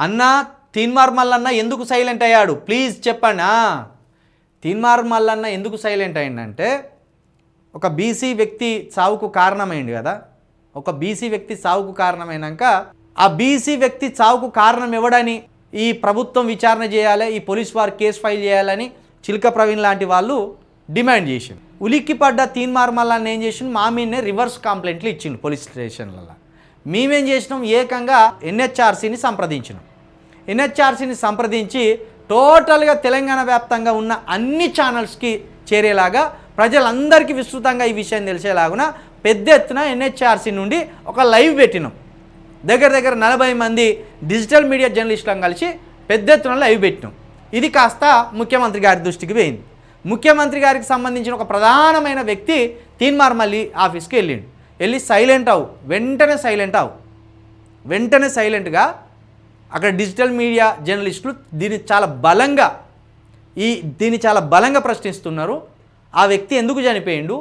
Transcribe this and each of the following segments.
అన్న తీన్మార్ మల్లన్న ఎందుకు సైలెంట్ అయ్యాడు ప్లీజ్ చెప్పండి. తీన్మార్ మల్లన్న ఎందుకు సైలెంట్ అయ్యిందంటే ఒక బీసీ వ్యక్తి చావుకు కారణమైంది కదా. ఒక బీసీ వ్యక్తి చావుకు కారణమైనాక ఆ బీసీ వ్యక్తి చావుకు కారణం ఎవడని ఈ ప్రభుత్వం విచారణ చేయాలి, ఈ పోలీస్ వారు కేసు ఫైల్ చేయాలని చిలక ప్రవీణ్ లాంటి వాళ్ళు డిమాండ్ చేసిండు. ఉలిక్కిపడ్డ తీన్మార్ మల్లన్న ఏం చేసిండు, మా మీదనే రివర్స్ కంప్లైంట్లు ఇచ్చిండు పోలీస్ స్టేషన్లలో. మేమేం చేసినాం, ఏకంగా ఎన్హెచ్ఆర్సీని సంప్రదించినాం. ఎన్హెచ్ఆర్సీని సంప్రదించి టోటల్గా తెలంగాణ వ్యాప్తంగా ఉన్న అన్ని ఛానల్స్కి చేరేలాగా ప్రజలందరికీ విస్తృతంగా ఈ విషయం తెలిసేలాగున పెద్ద ఎత్తున ఎన్హెచ్ఆర్సీ నుండి ఒక లైవ్ పెట్టినాం. దగ్గర 40 మంది డిజిటల్ మీడియా జర్నలిస్టులను కలిసి పెద్ద ఎత్తున లైవ్ పెట్టినాం. ఇది కాస్త ముఖ్యమంత్రి గారి దృష్టికి పోయింది. ముఖ్యమంత్రి గారికి సంబంధించిన ఒక ప్రధానమైన వ్యక్తి తీన్మార్ మల్లి ఆఫీస్కి వెళ్ళి సైలెంట్ అవు, వెంటనే సైలెంట్గా అక్కడ డిజిటల్ మీడియా జర్నలిస్టులు దీన్ని చాలా బలంగా ప్రశ్నిస్తున్నారు. ఆ వ్యక్తి ఎందుకు చనిపోయిండు,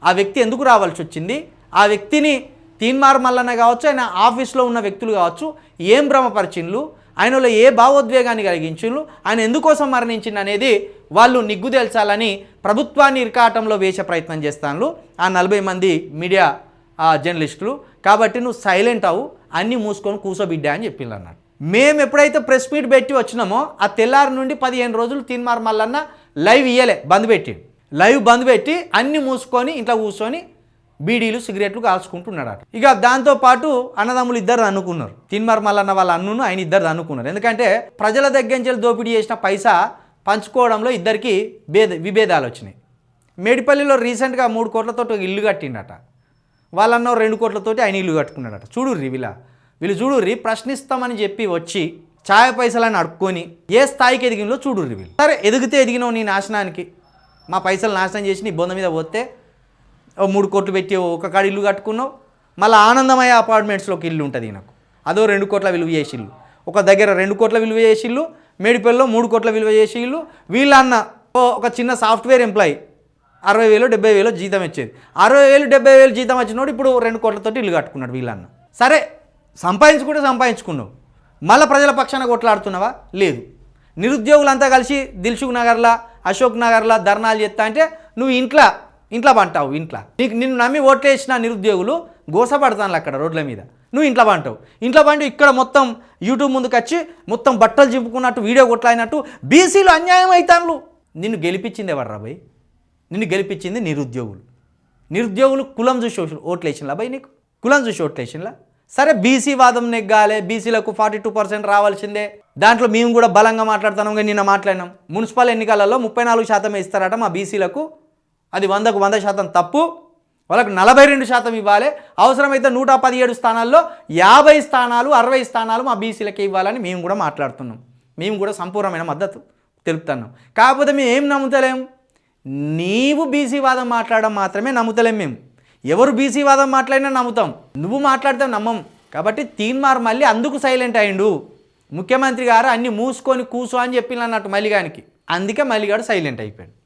ఆ వ్యక్తి ఎందుకు రావాల్సి వచ్చింది, ఆ వ్యక్తిని తీన్మార్ మల్లన్న కావచ్చు, ఆయన ఆఫీస్లో ఉన్న వ్యక్తులు కావచ్చు ఏం భ్రమపరిచిండ్లు, ఆయనలో ఏ భావోద్వేగాన్ని కలిగించిండ్లు, ఆయన ఎందుకోసం మరణించిండు అనేది వాళ్ళు నిగ్గు తేల్చాలని ప్రభుత్వాన్ని ఇరకాటంలో వేసే ప్రయత్నం చేస్తాను ఆ 40 మంది మీడియా జర్నలిస్టులు. కాబట్టి నువ్వు సైలెంట్ అవు, అన్నీ మూసుకొని కూసోబిడ్డా అని చెప్పిండ్రు అన్నాడు. మేము ఎప్పుడైతే ప్రెస్ మీట్ పెట్టి వచ్చినామో ఆ తెల్లారి నుండి 15 రోజులు తీన్మార్ మల్లన్న లైవ్ ఇయ్యలే, బంద్ పెట్టి అన్నీ మూసుకొని ఇంట్లో కూర్చొని బీడీలు సిగరెట్లు కాల్చుకుంటున్నాడు. ఇక దాంతోపాటు అన్నదమ్ములు ఇద్దరు అనుకున్నారు, తీన్మార్ మల్లన్న వాళ్ళ అన్నును ఆయన ఇద్దరు అనుకున్నారు. ఎందుకంటే ప్రజల దగ్గర నుంచి దోపిడీ చేసిన పైసా పంచుకోవడంలో ఇద్దరికి విభేదాలు వచ్చినాయి. మేడిపల్లిలో రీసెంట్గా 3 కోట్లతో ఇల్లు కట్టిండట, వాళ్ళన్న 2 కోట్లతోటి ఆయన ఇల్లు కట్టుకున్నాడట. వీళ్ళు చూడుర్రి ప్రశ్నిస్తామని చెప్పి వచ్చి ఛాయ పైసలని అడుక్కొని ఏ స్థాయికి ఎదిగినలో చూడుర్రి వీళ్ళు. సరే ఎదిగితే ఎదిగినావు నీ నాశనానికి, మా పైసలు నాశనం చేసి నీ బొంద మీద పోతే 3 కోట్లు పెట్టి ఒక కాడ ఇల్లు కట్టుకున్నావు. మళ్ళీ ఆనందమయ్య అపార్ట్మెంట్స్లోకి ఇల్లు ఉంటుంది నాకు, అదో 2 కోట్ల విలువ చేసి ఇల్లు, ఒక దగ్గర 2 కోట్ల విలువ చేసి ఇల్లు, మేడిపల్లిలో 3 కోట్ల విలువ చేసి ఇల్లు. వీళ్ళన్న ఒక చిన్న సాఫ్ట్వేర్ ఎంప్లాయీ 60,000-70,000 జీతం వచ్చేది, 60,000-70,000 జీతం వచ్చినోడు ఇప్పుడు 2 కోట్లతో ఇల్లు కట్టుకున్నాడు వీళ్ళన్న. సరే సంపాదించుకున్నావు, మళ్ళీ ప్రజల పక్షాన కొట్లాడుతున్నావా? లేదు. నిరుద్యోగులంతా కలిసి దిల్సుఖ్ నగర్లా, అశోక్ నగర్లా ధర్నాలు చేస్తా అంటే నువ్వు ఇంట్లో పంటావు. నిన్ను నమ్మి ఓట్లేసిన నిరుద్యోగులు గోసపడతాను అక్కడ రోడ్ల మీద, నువ్వు ఇంట్లో పండి ఇక్కడ మొత్తం యూట్యూబ్ ముందుకు వచ్చి మొత్తం బట్టలు చింపుకున్నట్టు వీడియో కొట్లాడినట్టు బీసీలు అన్యాయం అవుతాను. నిన్ను గెలిపించింది ఎవరు రా భయ్? నిన్ను గెలిపించింది నిరుద్యోగులు కులం చూసి ఓట్లేసినలా భయ్, నీకు కులం చూసి ఓట్లేసినలా? సరే బీసీ వాదం నెగ్గాలి, బీసీలకు 42% రావాల్సిందే, దాంట్లో మేము కూడా బలంగా మాట్లాడుతున్నాం. కానీ నిన్న మాట్లాడినాం, మున్సిపల్ ఎన్నికలలో 34% ఇస్తారట మా బీసీలకు, అది 100కు 100% తప్పు, వాళ్ళకు 42% ఇవ్వాలి, అవసరమైతే 117 స్థానాల్లో 50 స్థానాలు 60 స్థానాలు మా బీసీలకే ఇవ్వాలని మేము కూడా మాట్లాడుతున్నాం. మేము కూడా సంపూర్ణమైన మద్దతు తెలుపుతున్నాం. కాకపోతే మేము ఏం నమ్ముతలేం, నీవు బీసీ వాదం మాట్లాడడం మాత్రమే నమ్ముతలేం. మేము ఎవరు బీసీ వాదం మాట్లాడినా నమ్ముతాం, నువ్వు మాట్లాడితే నమ్మం. కాబట్టి తీన్మార్ మళ్ళీ అందుకు సైలెంట్ అయ్యిండు. ముఖ్యమంత్రి గారు అన్ని మూసుకొని కూసో అని చెప్పిండు అన్నట్టు మల్లిగానికి, అందుకే మల్లిగాడు సైలెంట్ అయిపోయాడు.